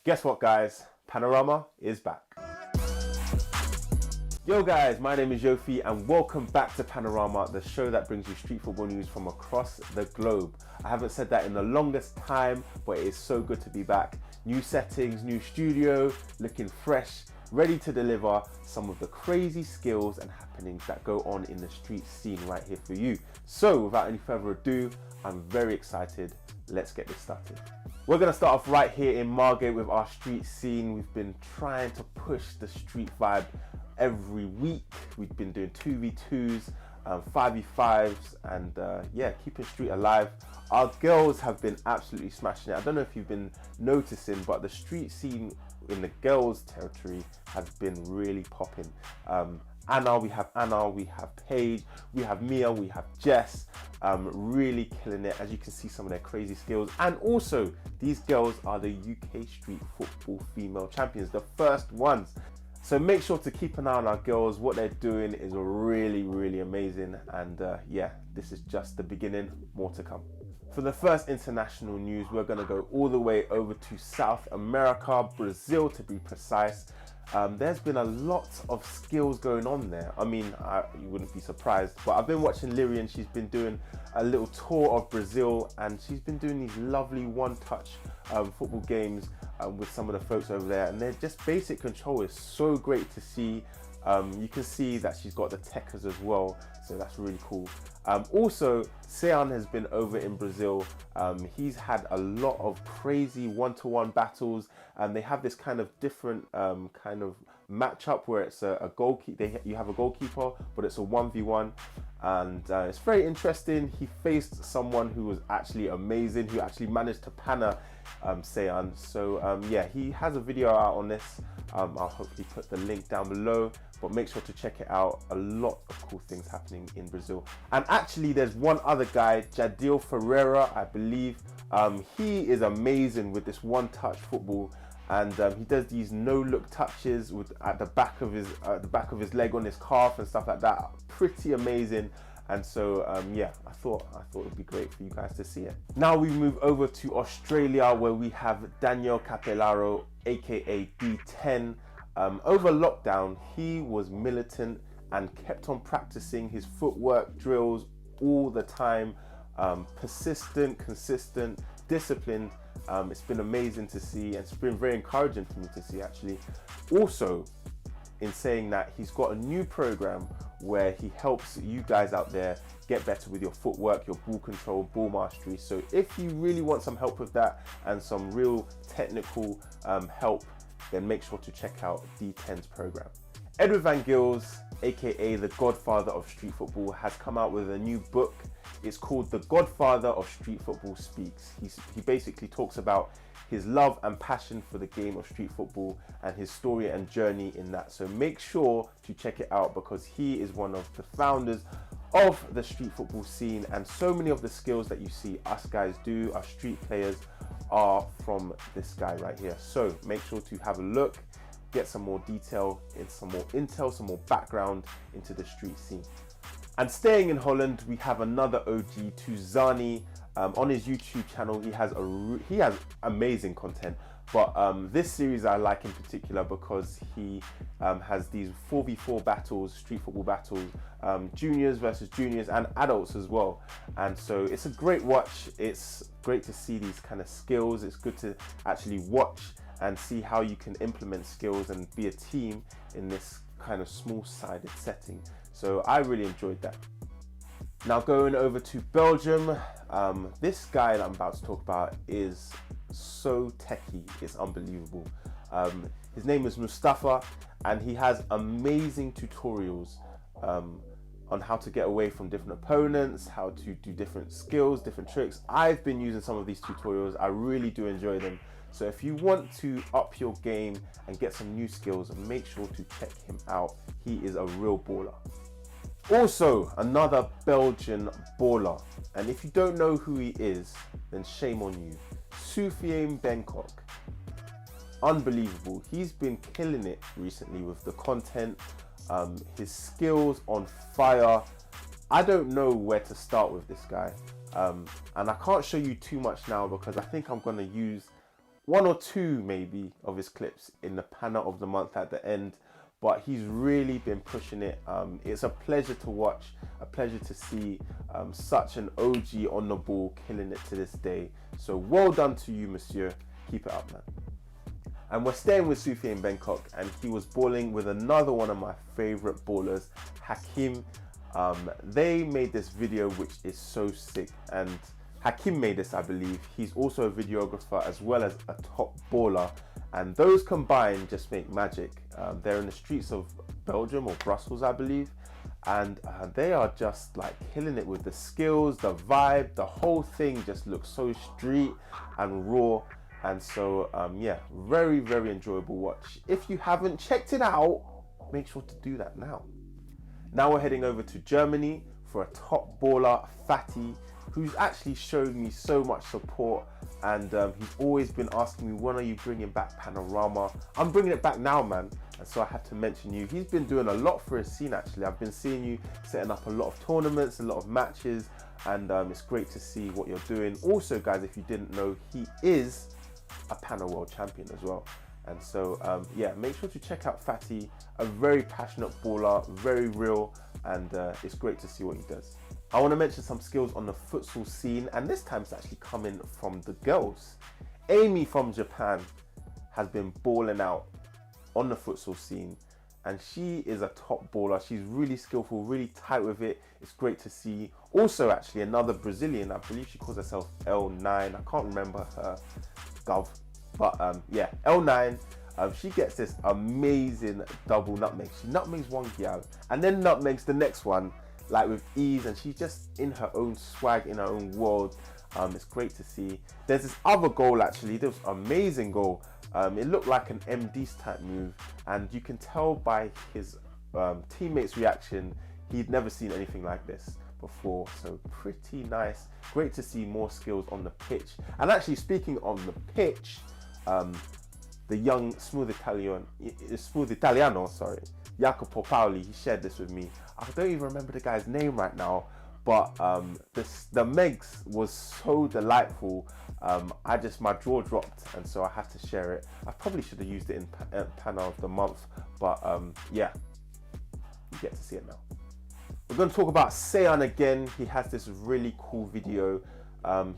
Guess what, guys? Pannarama is back. Yo guys, my name is Yofi and welcome back to Pannarama, the show that brings you street football news from across the globe. I haven't said that in the longest time, but it is so good to be back. New settings, new studio, looking fresh, ready to deliver some of the crazy skills and happenings that go on in the street scene right here for you. So without any further ado, I'm very excited. Let's get this started. We're going to start off right here in Margate with our street scene. We've been trying to push the street vibe every week. We've been doing 2v2s, 5v5s, and yeah, keeping street alive. Our girls have been absolutely smashing it. I don't know if you've been noticing, but the street scene in the girls territory has been really popping. We have Paige, we have Mia, we have Jess, really killing it. As you can see, some of their crazy skills. And also, these girls are the UK Street Football Female Champions, the first ones. So make sure to keep an eye on our girls. What they're doing is really, really amazing. And yeah, this is just the beginning, more to come. For the first international news, we're gonna go all the way over to South America, Brazil to be precise. There's been a lot of skills going on there. I mean, you wouldn't be surprised, but I've been watching Lirian. She's been doing a little tour of Brazil and she's been doing these lovely one-touch football games with some of the folks over there, and they're just basic control is so great to see. You can see that she's got the techers as well, so that's really cool. Also, Sean has been over in Brazil. He's had a lot of crazy one-to-one battles, and they have this kind of different kind of matchup where it's a goalkeeper. You have a goalkeeper, but it's a 1v1, and it's very interesting. He faced someone who was actually amazing, who actually managed to Panna Sean. So yeah, he has a video out on this. I'll hopefully put the link down below, but make sure to check it out. A lot of cool things happening in Brazil. And actually there's one other guy, Jadiel Ferreira, I believe. He is amazing with this one-touch football, and he does these no-look touches at the back of his leg on his calf and stuff like that. Pretty amazing. And so yeah, I thought it would be great for you guys to see it. Now we move over to Australia, where we have Daniel Capellaro, aka D10. Over lockdown, he was militant and kept on practicing his footwork drills all the time. Persistent, consistent, disciplined. It's been amazing to see, and it's been very encouraging for me to see actually. Also, in saying that, he's got a new program where he helps you guys out there get better with your footwork, your ball control, ball mastery. So if you really want some help with that and some real technical help, then make sure to check out D10's program. Edward Van Gils, aka the Godfather of Street Football, has come out with a new book. It's called The Godfather of Street Football Speaks. He basically talks about his love and passion for the game of street football and his story and journey in that. So make sure to check it out, because he is one of the founders of the street football scene, and so many of the skills that you see us guys do, our street players, are from this guy right here. So make sure to have a look, get some more detail, some more intel, some more background into the street scene. And staying in Holland, we have another OG, Touzani. On his YouTube channel, he has amazing content, but this series I like in particular because he has these 4v4 battles, street football battles, juniors versus juniors and adults as well. And so it's a great watch. It's great to see these kind of skills. It's good to actually watch and see how you can implement skills and be a team in this kind of small-sided setting. So I really enjoyed that. Now going over to Belgium, this guy that I'm about to talk about is so techie, it's unbelievable. His name is Mustafa, and he has amazing tutorials on how to get away from different opponents, how to do different skills, different tricks. I've been using some of these tutorials. I really do enjoy them. So if you want to up your game and get some new skills, make sure to check him out. He is a real baller. Also, another Belgian baller, and if you don't know who he is, then shame on you. Soufiane Bencok. Unbelievable. He's been killing it recently with the content, his skills on fire. I don't know where to start with this guy, and I can't show you too much now because I think I'm going to use one or two maybe of his clips in the Panna of the month at the end, but he's really been pushing it. It's a pleasure to watch, a pleasure to see such an OG on the ball killing it to this day. So well done to you, monsieur. Keep it up, man. And we're staying with Soufiane Bencok, and he was balling with another one of my favorite ballers, Hakim. They made this video which is so sick, and Hakim made this, I believe. He's also a videographer as well as a top baller, and those combined just make magic. They're in the streets of Belgium or Brussels, I believe, and they are just like killing it with the skills, the vibe, the whole thing just looks so street and raw. And so yeah, very, very enjoyable watch. If you haven't checked it out, make sure to do that now. Now we're heading over to Germany for a top baller, Fatih, who's actually showed me so much support, and he's always been asking me, when are you bringing back Pannarama? I'm bringing it back now, man. And so I had to mention you. He's been doing a lot for his scene, actually. I've been seeing you setting up a lot of tournaments, a lot of matches, and it's great to see what you're doing. Also, guys, if you didn't know, he is a Panna World Champion as well. And so yeah, make sure to check out Fatih, a very passionate baller, very real, and it's great to see what he does. I want to mention some skills on the futsal scene, and this time it's actually coming from the girls. Amy from Japan has been balling out on the futsal scene, and she is a top baller. She's really skillful, really tight with it. It's great to see. Also, actually, another Brazilian, I believe she calls herself L9. I can't remember her gov, but yeah, L9. She gets this amazing double nutmeg. She nutmegs one gal and then nutmegs the next one, like with ease, and she's just in her own swag, in her own world. It's great to see. There's this other goal, actually, this amazing goal. It looked like an MD's type move, and you can tell by his teammates' reaction, he'd never seen anything like this before. So pretty nice. Great to see more skills on the pitch. And actually, speaking on the pitch, the young smooth Italiano, sorry, Jacopo Paoli, he shared this with me. I don't even remember the guy's name right now, but the Megs was so delightful. My jaw dropped, and so I had to share it. I probably should have used it in Panna of the month, but yeah, you get to see it now. We're going to talk about Seyan again. He has this really cool video.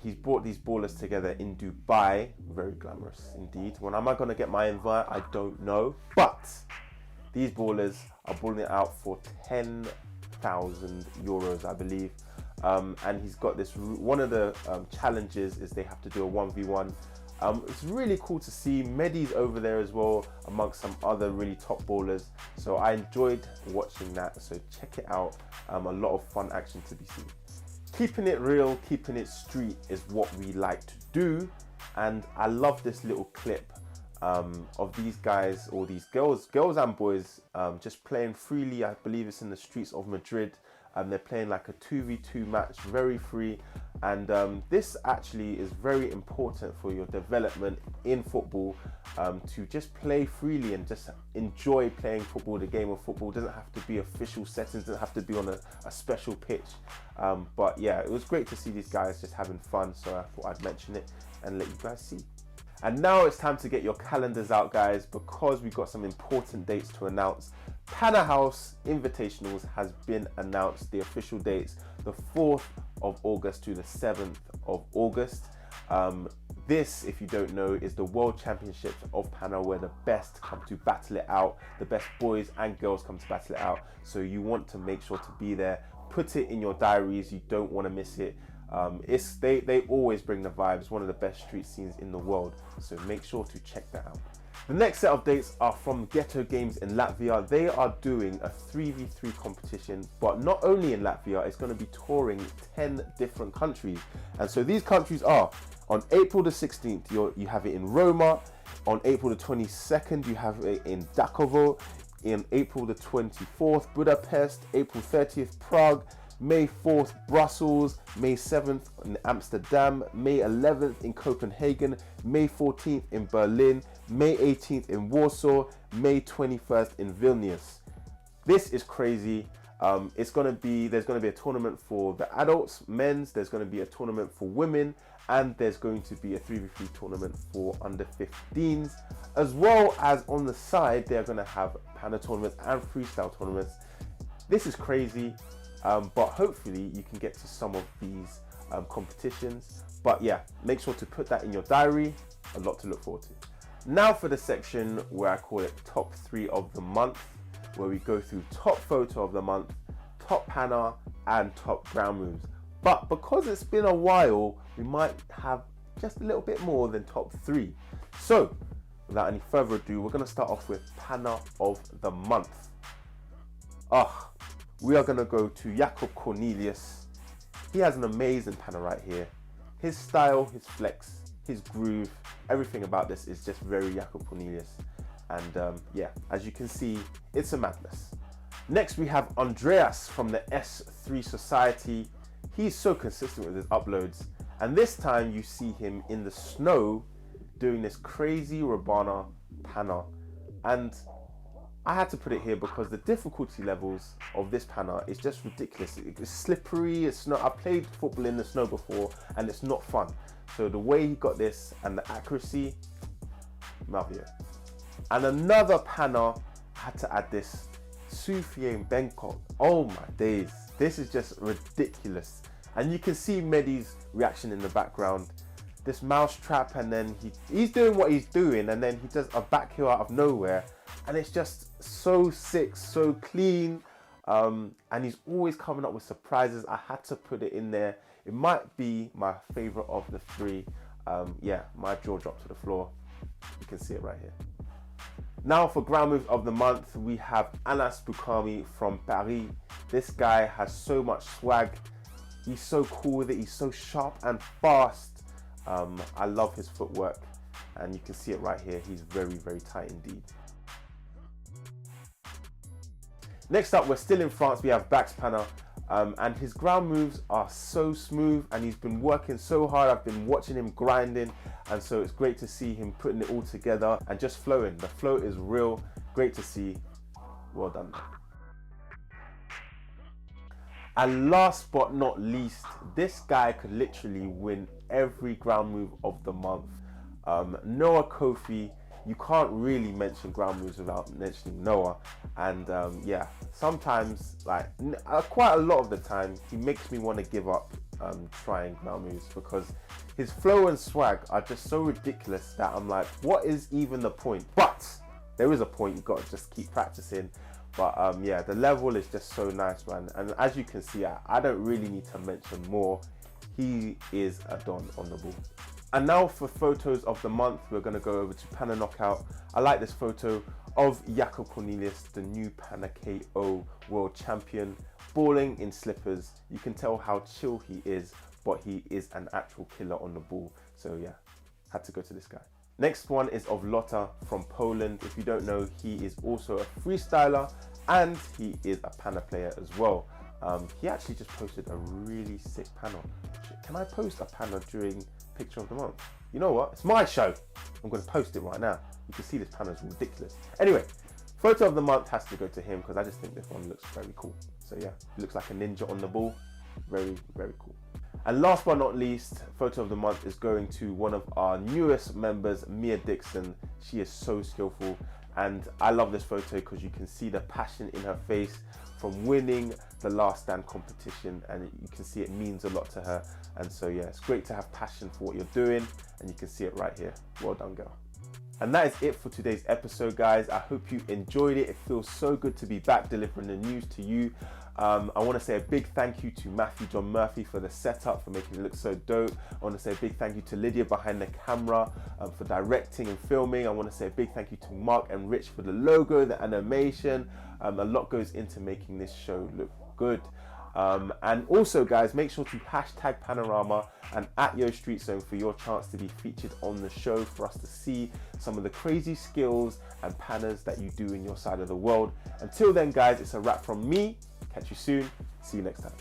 He's brought these ballers together in Dubai. Very glamorous indeed. When am I going to get my invite? I don't know. But these ballers are balling it out for 10,000 euros, I believe. And he's got this, one of the challenges is they have to do a 1v1. It's really cool to see. Medi's over there as well, amongst some other really top ballers. So I enjoyed watching that. So check it out. A lot of fun action to be seen. Keeping it real, keeping it street is what we like to do. And I love this little clip of these guys, or these girls and boys, just playing freely. I believe it's in the streets of Madrid. They're playing like a 2v2 match, very free. And this actually is very important for your development in football, to just play freely and just enjoy playing football. The game of football doesn't have to be official settings, doesn't have to be on a special pitch. But yeah, it was great to see these guys just having fun. So I thought I'd mention it and let you guys see. And now it's time to get your calendars out, guys, because we've got some important dates to announce. Pannahouse Invitationals has been announced, the official dates, the 4th of August to the 7th of August. This, if you don't know, is the World Championships of Panna, where the best come to battle it out. The best boys and girls come to battle it out. So you want to make sure to be there. Put it in your diaries. You don't want to miss it. They always bring the vibes, one of the best street scenes in the world. So make sure to check that out. The next set of dates are from Ghetto Games in Latvia. They are doing a 3v3 competition, but not only in Latvia, it's going to be touring 10 different countries. And so these countries are, on April the 16th, you have it in Roma. On April the 22nd, you have it in Dakovo. In April the 24th, Budapest. April 30th, Prague. May 4th, Brussels. May 7th in Amsterdam. May 11th in Copenhagen. May 14th in Berlin. May 18th in Warsaw. May 21st in Vilnius. This is crazy. There's going to be a tournament for the adults, men's. There's going to be a tournament for women, and there's going to be a 3v3 tournament for under 15s, as well as on the side they're going to have Panna tournaments and freestyle tournaments. This is crazy, but hopefully you can get to some of these competitions. But yeah, make sure to put that in your diary. A lot to look forward to. Now for the section where I call it top 3 of the month, where we go through top photo of the month, top Panna, and top ground moves. But because it's been a while, we might have just a little bit more than top 3. So without any further ado, we're going to start off with Panna of the month. We are going to go to Jakob Cornelius. He has an amazing Panna right here. His style, his flex, his groove, everything about this is just very Jakob Cornelius. And yeah, as you can see, it's a madness. Next we have Andreas from the S3 Society. He's so consistent with his uploads, and this time you see him in the snow doing this crazy Rabana Panna. And I had to put it here because the difficulty levels of this Panna is just ridiculous. It's slippery, it's snow. I've played football in the snow before and it's not fun. So the way he got this and the accuracy, Malvia. And another Panna, I had to add this, Soufiane Bencok. Oh my days, this is just ridiculous. And you can see Medi's reaction in the background. This mouse trap, and then he's doing what he's doing, and then he does a back heel out of nowhere, and it's just so sick, so clean, and he's always coming up with surprises. I had to put it in there. It might be my favorite of the 3. Yeah, my jaw dropped to the floor. You can see it right here. Now for ground moves of the month, we have Anas Boukhami from Paris. This guy has so much swag. He's so cool with it. He's so sharp and fast. I love his footwork, and you can see it right here. He's very, very tight indeed. Next up, we're still in France. We have Bax Panna, and his ground moves are so smooth, and he's been working so hard. I've been watching him grinding, and so it's great to see him putting it all together and just flowing. The flow is real. Great to see. Well done. And last but not least, this guy could literally win every ground move of the month. Noah Kofi. You can't really mention ground moves without mentioning Noah. And yeah, sometimes, like quite a lot of the time, he makes me want to give up trying ground moves, because his flow and swag are just so ridiculous that I'm like, what is even the point? But there is a point. You've got to just keep practicing. But yeah, the level is just so nice, man. And as you can see, I don't really need to mention more. He is a don on the ball. And now for photos of the month, we're going to go over to Panna Knockout. I like this photo of Jakob Cornelius, the new Panna KO world champion, balling in slippers. You can tell how chill he is, but he is an actual killer on the ball. So yeah, had to go to this guy. Next one is of Lotta from Poland. If you don't know, he is also a freestyler and he is a Panna player as well. He actually just posted a really sick Panna. Can I post a Panna during picture of the month? You know what? It's my show. I'm going to post it right now. You can see this Panna is ridiculous. Anyway, photo of the month has to go to him because I just think this one looks very cool. So yeah, he looks like a ninja on the ball. Very, very cool. And last but not least, photo of the month is going to one of our newest members, Mia Dixon. She is so skillful, and I love this photo because you can see the passion in her face from winning the Last Stand competition, and you can see it means a lot to her. And so yeah, it's great to have passion for what you're doing, and you can see it right here. Well done, girl. And that is it for today's episode, guys. I hope you enjoyed it. It feels so good to be back delivering the news to you. I want to say a big thank you to Matthew John Murphy for the setup, for making it look so dope. I want to say a big thank you to Lydia behind the camera for directing and filming. I want to say a big thank you to Mark and Rich for the logo, the animation. A lot goes into making this show look good. And also, guys, make sure to hashtag Pannarama and @YoStreetZone for your chance to be featured on the show, for us to see some of the crazy skills and pannas that you do in your side of the world. Until then, guys, it's a wrap from me. Catch you soon. See you next time.